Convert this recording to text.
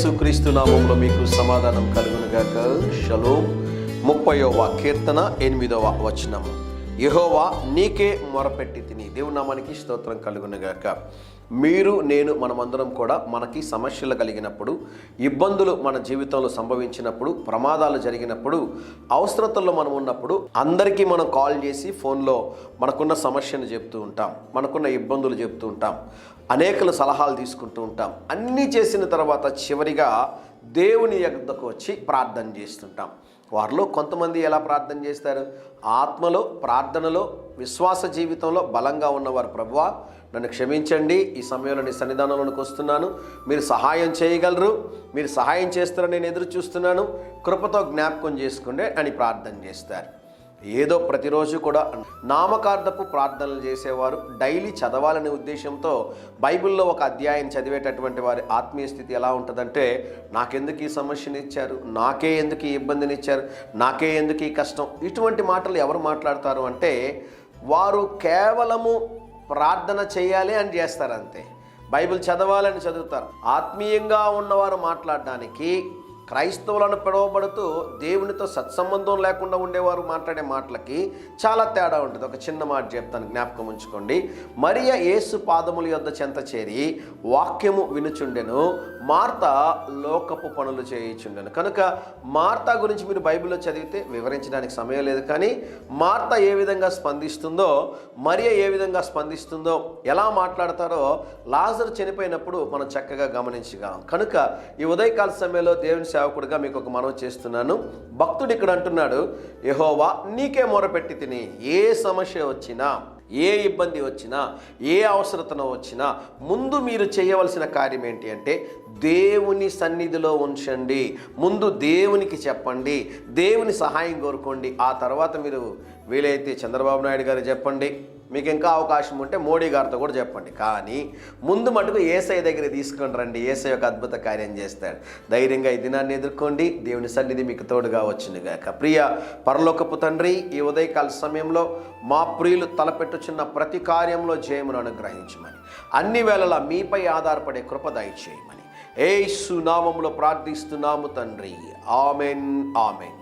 యేసుక్రీస్తు నామములో మీకు సమాధానం కలుగునుగాక. షలోమ్. 30వ కీర్తన 8వ వచనం. యెహోవా నీకే మొరపెట్టి తిని. దేవుని నామానికి స్తోత్రం కలుగునుగాక. మీరు నేను మనమందరం కూడా మనకి సమస్యలు కలిగినప్పుడు, ఇబ్బందులు మన జీవితంలో సంభవించినప్పుడు, ప్రమాదాలు జరిగినప్పుడు, అవసరతల్లో మనం ఉన్నప్పుడు అందరికీ మనం కాల్ చేసి ఫోన్లో మనకున్న సమస్యను చెప్తూ ఉంటాం, మనకున్న ఇబ్బందులు చెప్తూ ఉంటాం, అనేకలు సలహాలు తీసుకుంటూ ఉంటాం. అన్నీ చేసిన తర్వాత చివరిగా దేవుని యొద్దకు వచ్చి ప్రార్థన చేస్తుంటాం. వారిలో కొంతమంది ఎలా ప్రార్థన చేస్తారు? ఆత్మలో, ప్రార్థనలో, విశ్వాస జీవితంలో బలంగా ఉన్నవారు, ప్రభువా నన్ను క్షమించండి, ఈ సమయంలో నీ సన్నిధానంలోనికి వస్తున్నాను, మీరు సహాయం చేయగలరు, మీరు సహాయం చేస్తారని నేను ఎదురు చూస్తున్నాను, కృపతో జ్ఞాపకం చేసుకోండి అని ప్రార్థన చేస్తారు. ఏదో ప్రతిరోజు కూడా నామకార్థపు ప్రార్థనలు చేసేవారు డైలీ చదవాలనే ఉద్దేశంతో బైబిల్లో ఒక అధ్యాయం చదివేటటువంటి వారి ఆత్మీయ స్థితి ఎలా ఉంటుందంటే, నాకెందుకు ఈ సమస్యని ఇచ్చారు, నాకే ఎందుకు ఈ ఇబ్బందిని ఇచ్చారు, నాకే ఎందుకు ఈ కష్టం, ఇటువంటి మాటలు ఎవరు మాట్లాడతారు అంటే, వారు కేవలము ప్రార్థన చేయాలి అని చేస్తారు అంతే. బైబిల్ చదవాలని చదువుతారు. ఆత్మీయంగా ఉన్నవారు మాట్లాడడానికి, క్రైస్తవులను పిలువబడుతూ దేవునితో సత్సంబంధం లేకుండా ఉండేవారు మాట్లాడే మాటలకి చాలా తేడా ఉంటుంది. ఒక చిన్న మాట చెప్తాను, జ్ఞాపకం ఉంచుకోండి. మరియ యేసు పాదముల యొద్ద చెంత చేరి వాక్యము వినుచుండెను, మార్త లోకపు పనులు చేయుచుండెను. కనుక మార్త గురించి మీరు బైబిల్లో చదివితే వివరించడానికి సమయం లేదు, కానీ మార్త ఏ విధంగా స్పందిస్తుందో, మరియ ఏ విధంగా స్పందిస్తుందో, ఎలా మాట్లాడతారో లాజరు చనిపోయినప్పుడు మనం చక్కగా గమనించగలం. కనుక ఈ ఉదయకాల సమయంలో దేవుని సేవకుడిగా మీకు ఒక మనవి చేస్తున్నాను. భక్తుడు ఇక్కడ అంటున్నాడు, యెహోవా నీకే మొరపెట్టి తిని. ఏ సమస్య వచ్చినా, ఏ ఇబ్బంది వచ్చినా, ఏ అవసరతను వచ్చినా ముందు మీరు చేయవలసిన కార్యం ఏంటి అంటే, దేవుని సన్నిధిలో ఉంచండి. ముందు దేవునికి చెప్పండి, దేవుని సహాయం కోరుకోండి. ఆ తర్వాత మీరు వీలైతే చంద్రబాబు నాయుడు గారు చెప్పండి, మీకు ఇంకా అవకాశం ఉంటే మోడీ గారితో కూడా చెప్పండి. కానీ ముందు మటుకు యేసయ్య దగ్గర తీసుకొని రండి. యేసయ్య ఒక అద్భుత కార్యం చేస్తాడు. ధైర్యంగా ఈ దినాన్ని ఎదుర్కోండి. దేవుని సన్నిధి మీకు తోడుగా వచ్చునుగాక. ప్రియ పరలోకపు తండ్రి, ఈ ఉదయకాల సమయంలో మా ప్రియులు తలపెట్టుచున్న ప్రతి కార్యంలో జయమును అనుగ్రహించమని, అన్ని వేళలా మీపై ఆధారపడే కృప దయచేయమని యేసు నామములో ప్రార్థిస్తున్నాము తండ్రి. Amen, amen.